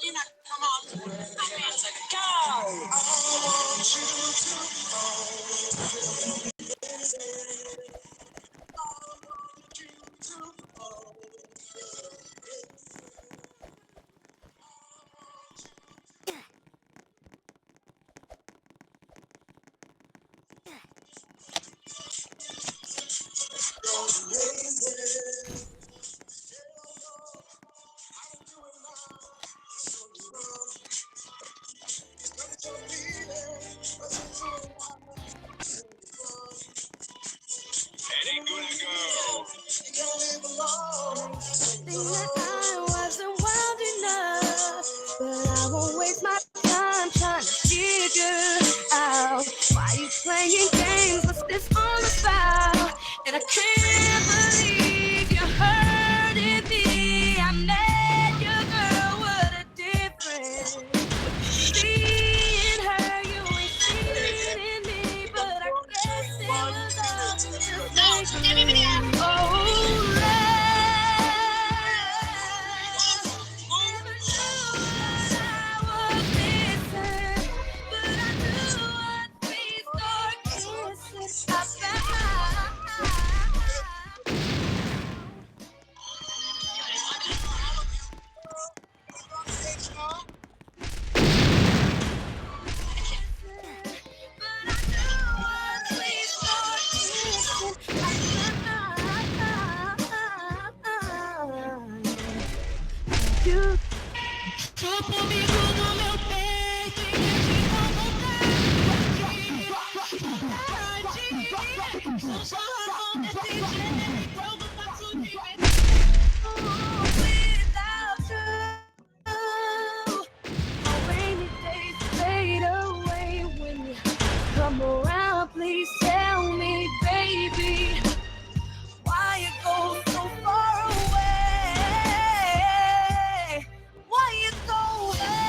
Think that I wasn't wild enough, but I won't waste my time trying to figure out why you playing games. What's this all about? And I can't believe you hurting me. I met your girl, what a difference. Seeing her, you ain't seeing me, but I guess it was all just make believe. Oh, you chupa o bico no meu peito e mexe com vontade. Sou só razão desse jeito, eu não posso viver without you. My rainy days fade away when you come around. Please tell me, baby, why you go so far away? Why you go away?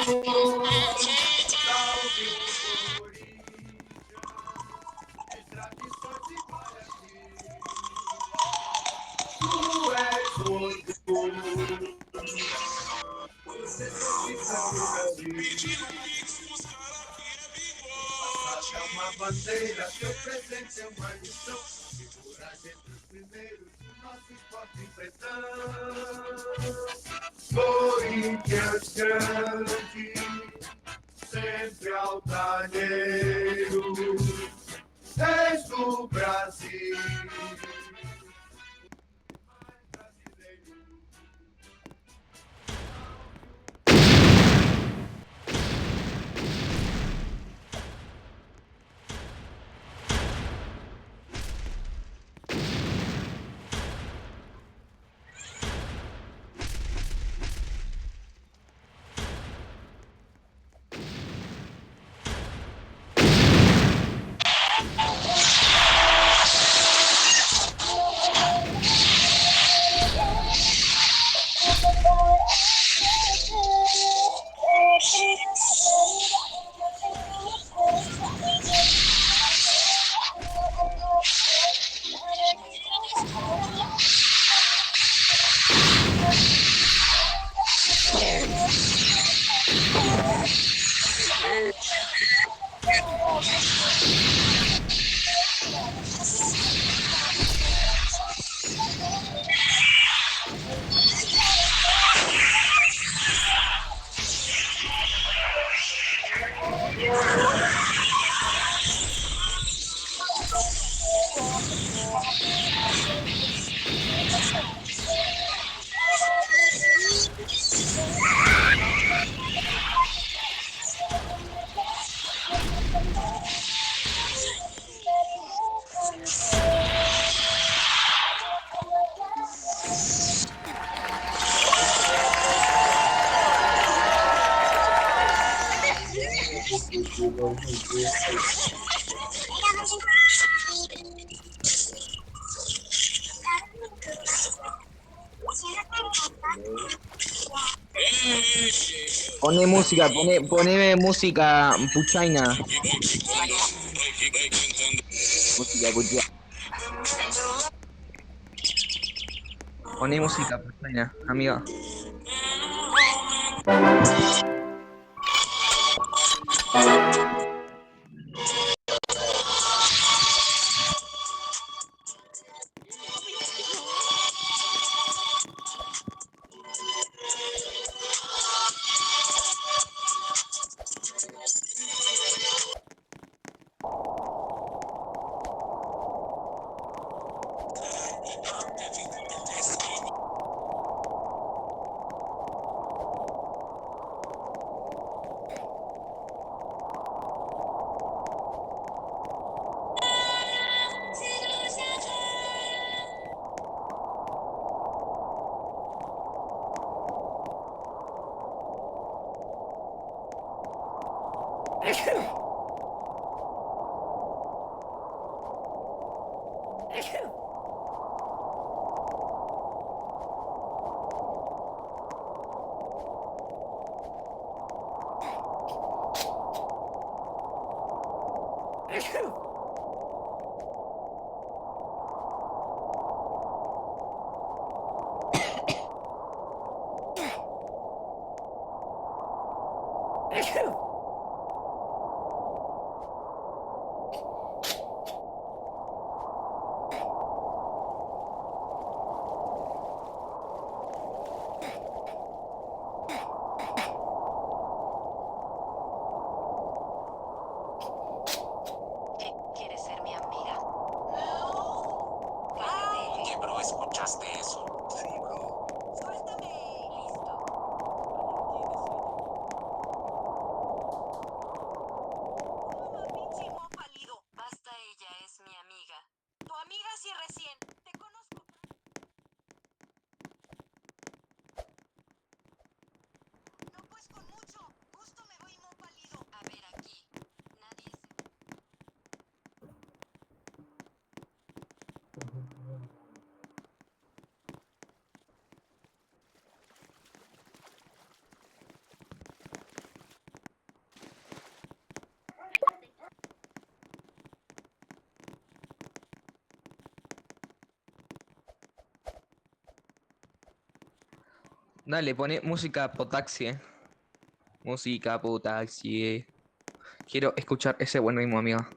Uma bandeira que eu presente é uma lição. Segurar entre os primeiros o nosso esporte pretão. Corinthians grande, sempre altaneiro, reis do Brasil. Pone música, poneme música puchaina. Música puchaina. Poné música puchaina, amiga. ¿Quieres ser mi amiga? Cállate. Oye, bro, ¿escuchaste eso? Sí, bro. Suéltame. Listo. Mamá, pinche moho pálido. Basta, ella es mi amiga. Tu amiga sí recién. Te conozco. No, pues con mucho. Justo me voy moho pálido. A ver aquí. Nadie se... Dale, pone música potaxi. Música potaxi. Quiero escuchar ese buen ritmo, amiga.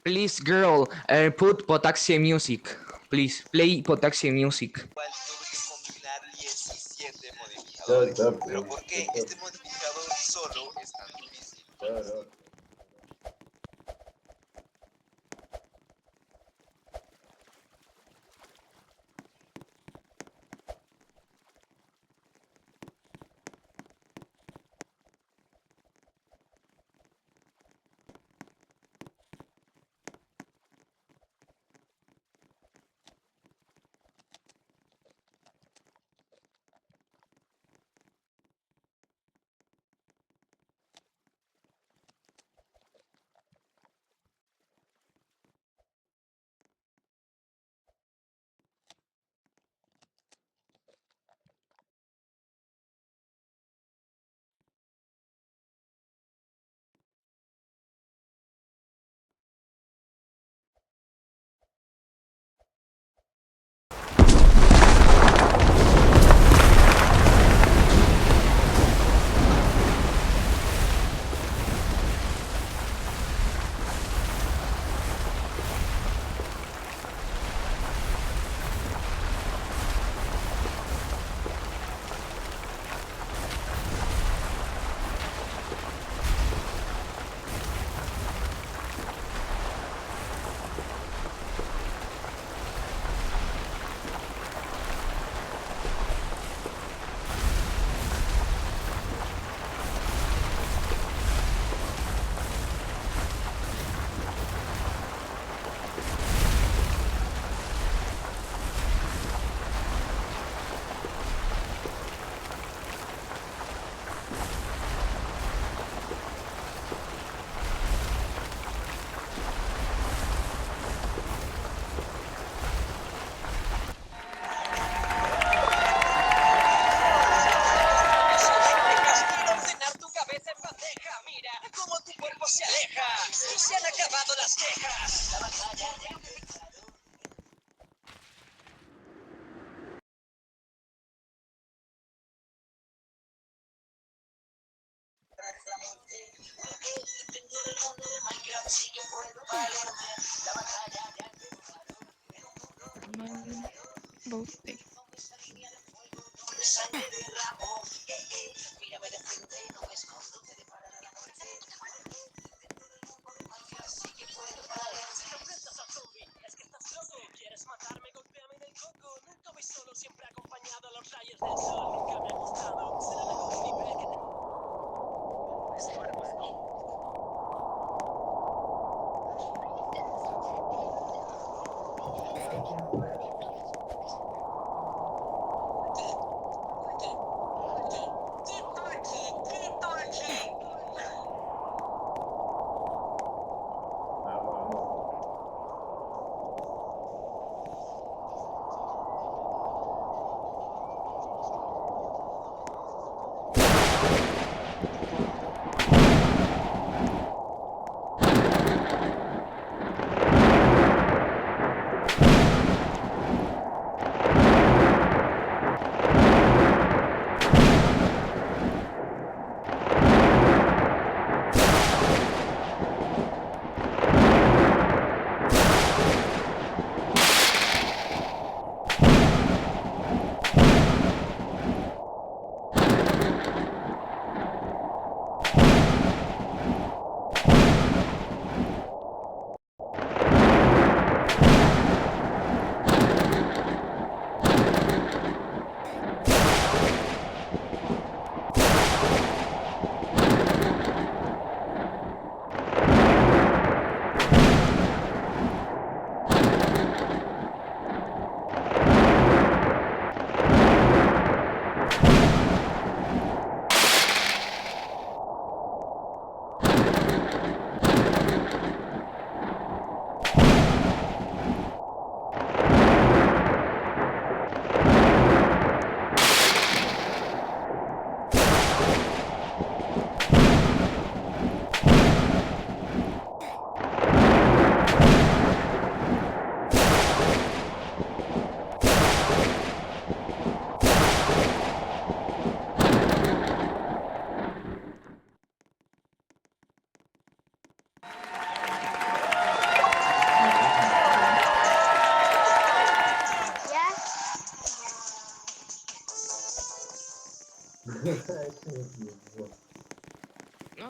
Please, girl, put potaxi music. Please, play potaxi music. Igual tuve que combinar 17 modificadores. Pero ¿por qué este modificador solo es tan difícil? Quiero ordenar tu cabeza en bandeja. Mira cómo tu cuerpo se aleja. Y se han acabado las quejas. La batalla ya ha empezado. Es que estás loco, quieres matarme, golpéame en el coco. Nunca voy solo, siempre acompañado a los rayos del sol. Nunca me ha gustado. Será mejor mi nivel que te... Es tu hermano. ¡Qué parche! ¡Qué parche!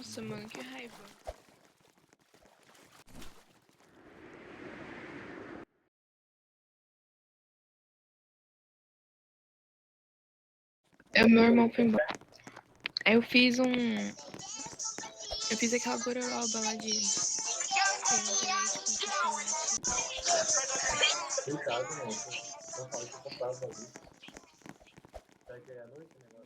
Nossa, mano, que raiva. É, o meu irmão foi embora. Aí eu fiz aquela gororoba lá de creme de leite com chocolate. Cuidado, não. Não fala que eu comprava ali. Vai ganhar a noite o negócio?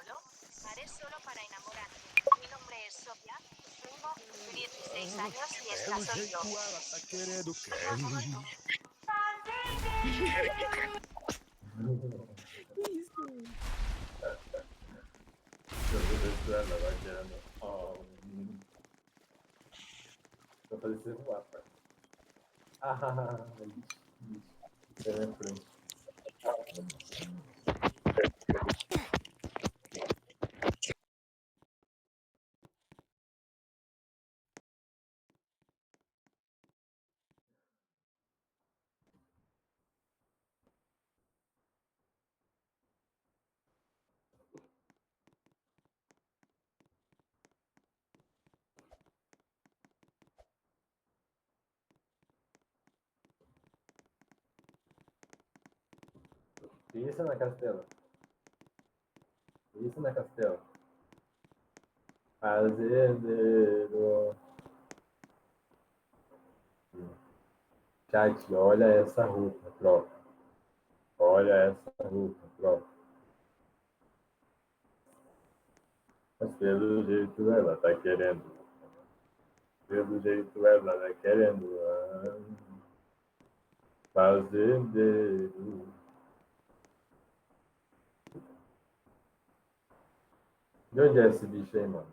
Solo, haré solo para enamorarte. Mi nombre es Sofía, tengo 16 años y esta soy yo. Ela tá querendo Ela vai querendo. Vou fazer você voar, pai. Isso. Você é minha frente. Isso na Castelo. Isso na Castelo. Azevedo. Chat, olha essa roupa, tropa. Olha essa roupa, tropa. Mas pelo jeito ela tá querendo. Pelo jeito ela tá querendo. Fazendeiro. De onde é esse bicho aí, mano?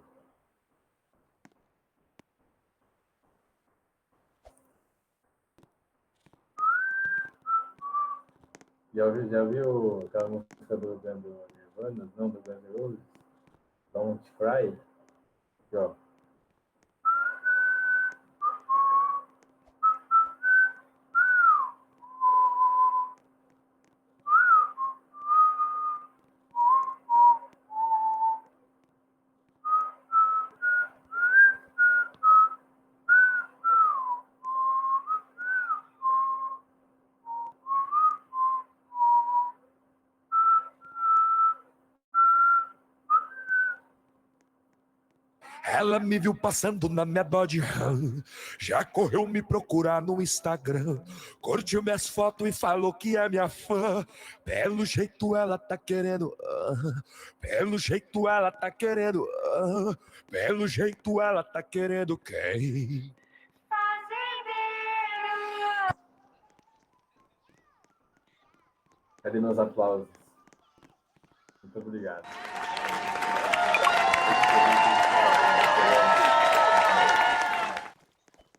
Já viu aquela música do Nirvana? Não, do Guns N' Roses? Don't Cry? Aqui, ó. Ela me viu passando na minha body, já correu me procurar no Instagram, curtiu minhas fotos e falou que é minha fã. Pelo jeito ela tá querendo, pelo jeito ela tá querendo, pelo jeito ela tá querendo quem? Cadê meus aplausos? Muito obrigado.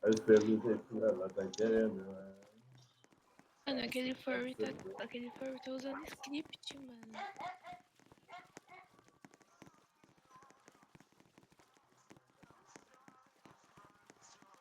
Eu espero do jeito que ela tá querendo, né? Mano, aquele furry tá usando script, mano.